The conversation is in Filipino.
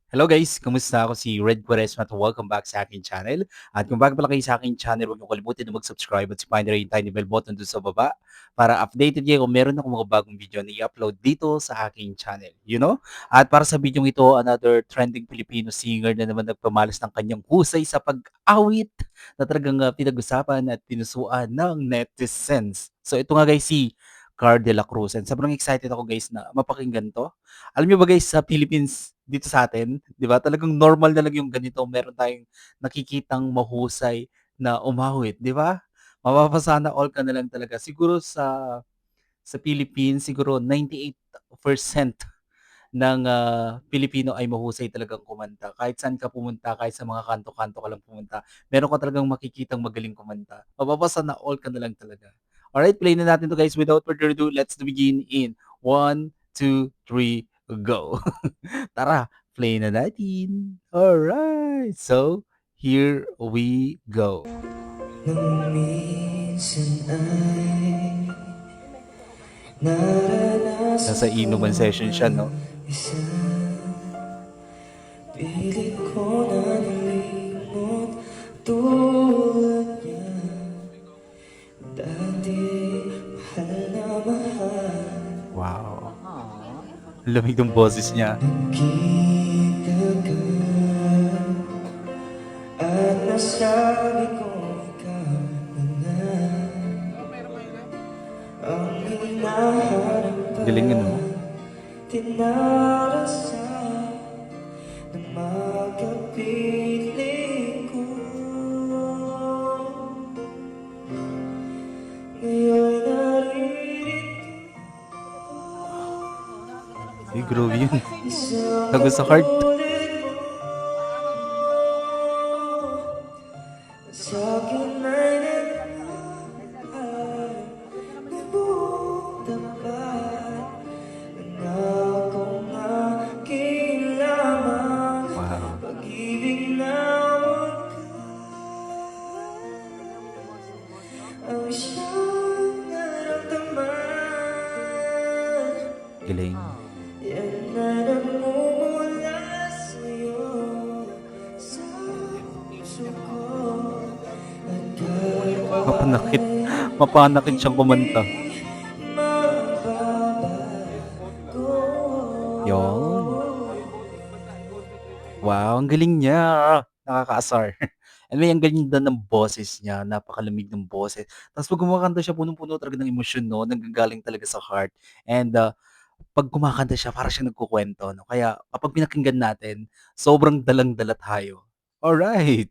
Hello guys, kumusta? Ako si Red Quaresma at welcome back sa aking channel. At kung bago pala kayo sa aking channel, huwag niyo kalimutan na mag-subscribe at sipahin na rin yung tiny bell button doon sa baba para updated kayo kung meron akong mga bagong video na i-upload dito sa aking channel. At para sa video ito, another trending Filipino singer na naman nagpamalas ng kanyang husay sa pag-awit na talagang pinag-usapan at pinusuan ng netizens. So ito nga guys, si Car de la Cruz. And sobrang excited ako guys na mapakinggan to. Alam niyo ba guys, sa Philippines, dito sa atin, 'di ba, talagang normal na lang yung ganito, meron tayong nakikitang mahusay na umawit, 'di ba? Mapapasana all ka na lang talaga. Siguro sa Philippines, siguro 98% ng, Pilipino ay mahusay talagang kumanta. Kahit saan ka pumunta, kahit sa mga kanto-kanto ka lang pumunta, meron ka talagang makikitang magaling kumanta. Mapapasana all ka na lang talaga. Alright, play na natin 'to guys. Without further ado, let's begin in 1, 2, 3, go. Tara, play na natin. Alright, so here we go. Nung minsan ay naranasan Nasa ko inuman session siya, ang no? isa. Pilit ko na nalimot tulad niya. Dati mahal na mahal. Wow. Ang lamig ng boses niya. Nagkita ka at nasabi ko ikaw na ang hinahanap pa. Galing ano? Tinarasay na makapiling ko. Ngayon naririto Ay, grabe yun. sa Tago sa heart. paborito mo. Sa'kin ay nabuong tapat na akong aking lamang. Wow. Pag-ibig na ang siyang naramdaman. Galing. Yan na namumula sa'yo sa puso ko. At kahit Mapanakit. ay Mapanakit siyang kumanta. hindi mababago. Yon. Wow, ang galing niya. Nakakaasar. And may ang ganda ng boses niya, napakalamig ng boses. Tapos 'pag kumakanta siya punong-puno talaga ng emosyon 'no, nanggagaling talaga sa heart. And, 'pag kumakanta siya para siyang nagkukuwento 'no, kaya kapag pinakinggan natin, sobrang dalang-dala tayo. Alright.